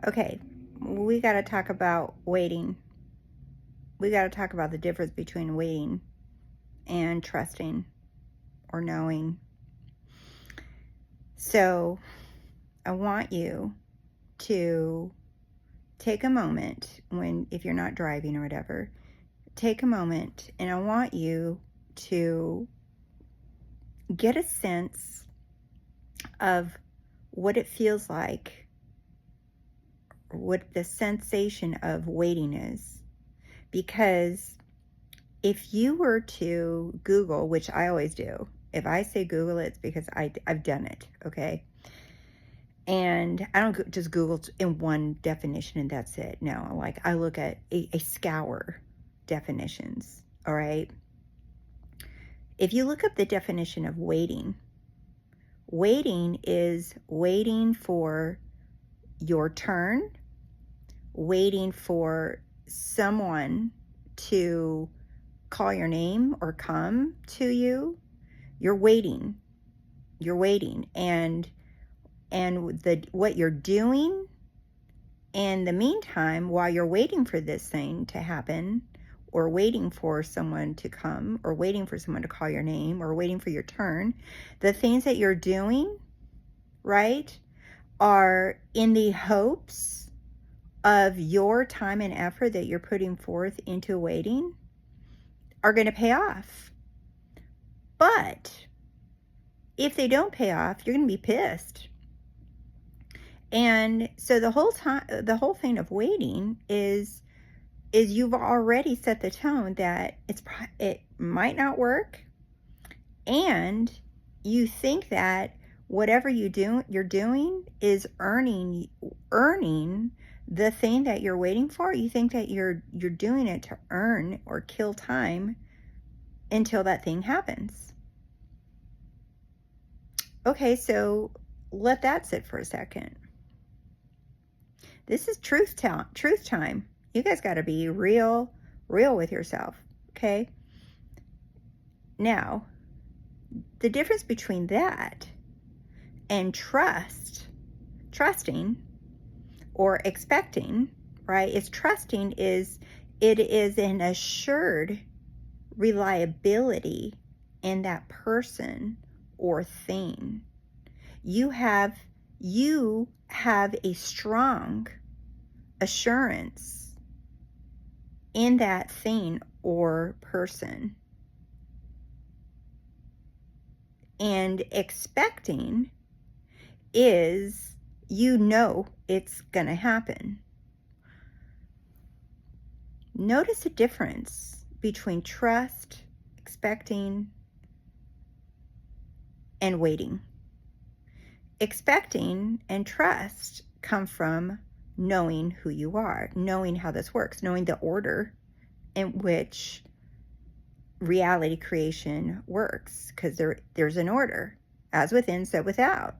Okay, we got to talk about waiting. We got to talk about the difference between waiting and trusting or knowing. So I want you to take a moment if you're not driving or whatever, take a moment, and I want you to get a sense of what it feels like, what the sensation of waiting is. Because if you were to Google, which I always do, if I say Google, it's because I've done it, okay? And I don't just Google in one definition and that's it. No, like I look at a scour definitions, all right? If you look up the definition of waiting, waiting is waiting for your turn, waiting for someone to call your name or come to you. You're waiting. And what you're doing in the meantime, while you're waiting for this thing to happen, or waiting for someone to come, or waiting for someone to call your name, or waiting for your turn, the things that you're doing, right, are in the hopes of your time and effort that you're putting forth into waiting are going to pay off. But if they don't pay off, you're going to be pissed. And so the whole thing of waiting is you've already set the tone that it might not work, and you think that whatever you're doing is earning the thing that you're waiting for. You think that you're doing it to earn or kill time until that thing happens. Okay, so let that sit for a second. This is truth time. You guys got to be real with yourself, okay? Now, the difference between that and trusting or expecting, right? Is trusting it is an assured reliability in that person or thing. You have a strong assurance in that thing or person. And expecting is it's going to happen. Notice the difference between trust, expecting, and waiting. Expecting and trust come from knowing who you are, knowing how this works, knowing the order in which reality creation works, because there's an order. As within, so without.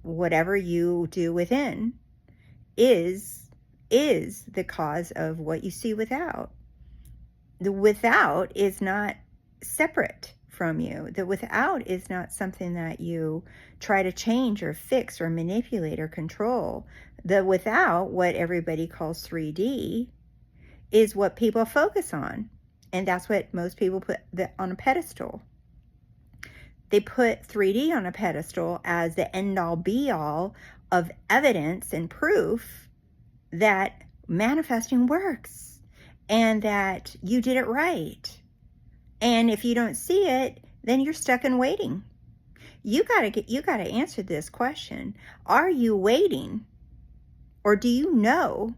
Whatever you do within is the cause of what you see without. The without is not separate from you. The without is not something that you try to change or fix or manipulate or control. The without, what everybody calls 3D, is what people focus on. And that's what most people put on a pedestal. They put 3D on a pedestal as the end-all be-all of evidence and proof that manifesting works and that you did it right. And if you don't see it, then you're stuck in waiting. You gotta answer this question. Are you waiting? Or do you know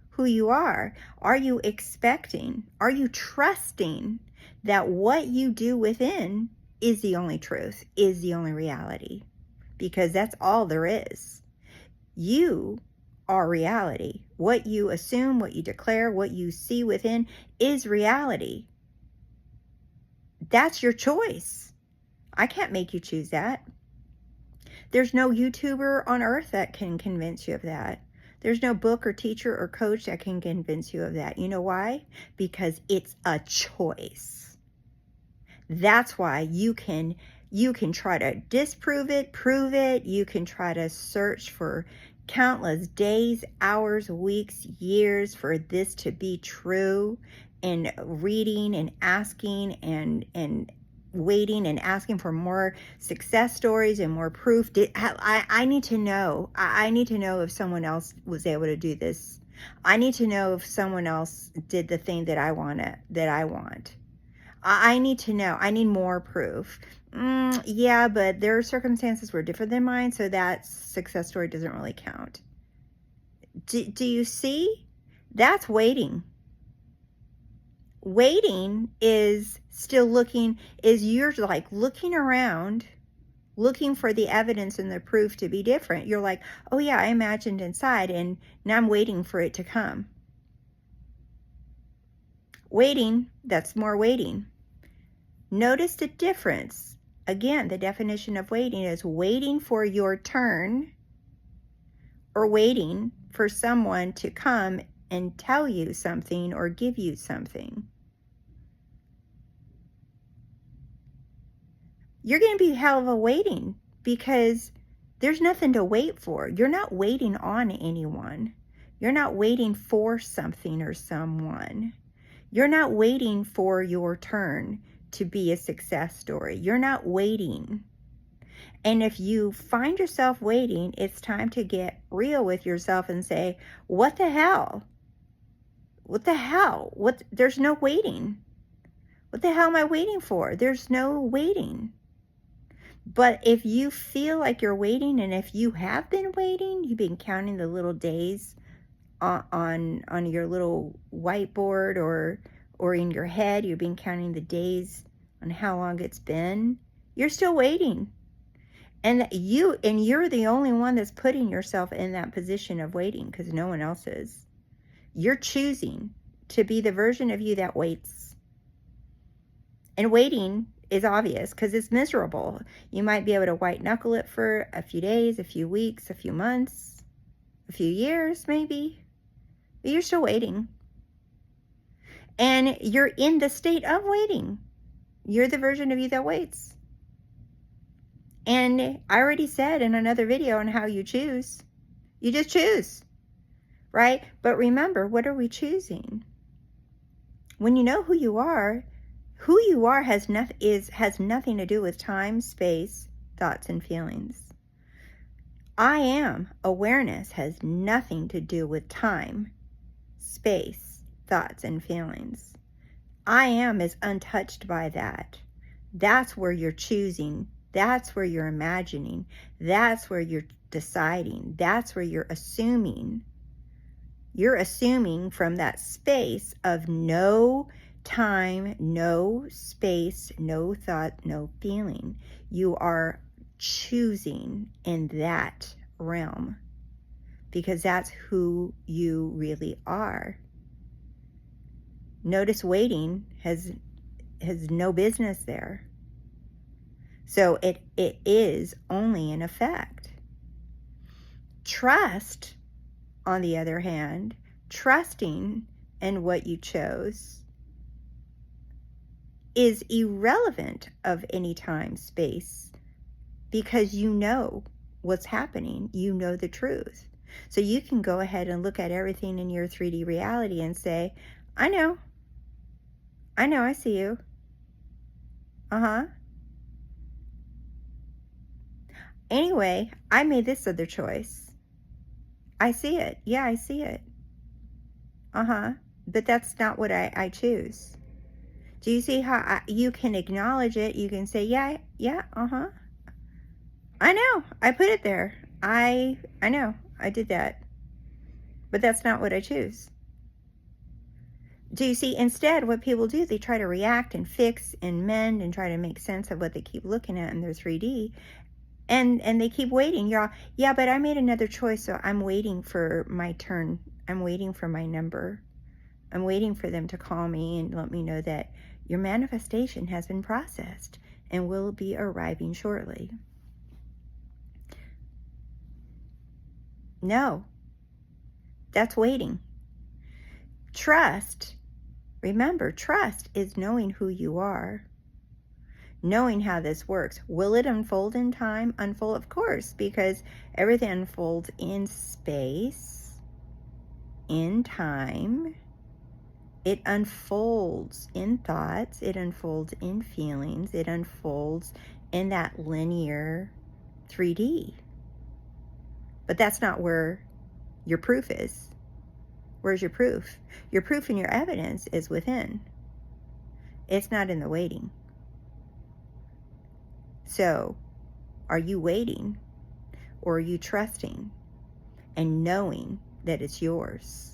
who you are? Are you expecting? Are you trusting that what you do within is the only truth, is the only reality? Because that's all there is. You are reality. What you assume, what you declare, what you see within is reality. That's your choice. I can't make you choose that. There's no YouTuber on earth that can convince you of that. There's no book or teacher or coach that can convince you of that. You know why? Because it's a choice. That's why you can try to disprove it, prove it. You can try to search for countless days, hours, weeks, years for this to be true, and reading and asking and waiting and asking for more success stories and more proof. I need to know. I need to know if someone else was able to do this. I need to know if someone else did the thing that I want. I need to know. I need more proof. Yeah, but their circumstances were different than mine, so that success story doesn't really count. Do you see? That's waiting. Waiting is still looking, is you're like looking around, looking for the evidence and the proof to be different. You're like, oh yeah, I imagined inside, and now I'm waiting for it to come. Waiting, that's more waiting. Notice the difference. Again, the definition of waiting is waiting for your turn or waiting for someone to come and tell you something or give you something. You're going to be hell of a waiting because there's nothing to wait for. You're not waiting on anyone. You're not waiting for something or someone. You're not waiting for your turn to be a success story. You're not waiting. And if you find yourself waiting, it's time to get real with yourself and say, what the hell? What the hell? There's no waiting. What the hell am I waiting for? There's no waiting. But if you feel like you're waiting, and if you have been waiting, you've been counting the little days on your little whiteboard or in your head, you've been counting the days on how long it's been, you're still waiting. And you're the only one that's putting yourself in that position of waiting, because no one else is. You're choosing to be the version of you that waits. And waiting is obvious because it's miserable. You might be able to white knuckle it for a few days, a few weeks, a few months, a few years maybe, but you're still waiting. And you're in the state of waiting. You're the version of you that waits. And I already said in another video on how you choose. You just choose, right? But remember, what are we choosing? When you know who you are has nothing to do with time, space, thoughts, and feelings. I am awareness has nothing to do with time, space, thoughts, and feelings. I am is untouched by that. That's where you're choosing. That's where you're imagining. That's where you're deciding. That's where you're assuming. You're assuming from that space of no time, no space, no thought, no feeling. You are choosing in that realm because that's who you really are. Notice waiting has no business there. So it is only an effect. Trust, on the other hand, trusting in what you chose is irrelevant of any time, space, because you know what's happening. You know the truth. So you can go ahead and look at everything in your 3D reality and say, I know, I see you. Anyway, I made this other choice. I see it. Yeah, I see it. But that's not what I choose. Do you see how you can acknowledge it? You can say, yeah, I know, I put it there. I know, I did that. But that's not what I choose. Do you see, instead, what people do, they try to react and fix and mend and try to make sense of what they keep looking at in their 3D. And they keep waiting. You're all, yeah, but I made another choice, so I'm waiting for my turn. I'm waiting for my number. I'm waiting for them to call me and let me know that your manifestation has been processed and will be arriving shortly. No, that's waiting. Trust, remember, trust is knowing who you are. knowing how this works. Will it unfold in time? Unfold, of course, because everything unfolds in space, in time. It unfolds in thoughts, it unfolds in feelings, it unfolds in that linear 3D. But that's not where your proof is. Where's your proof? Your proof and your evidence is within. It's not in the waiting. So, are you waiting, or are you trusting and knowing that it's yours?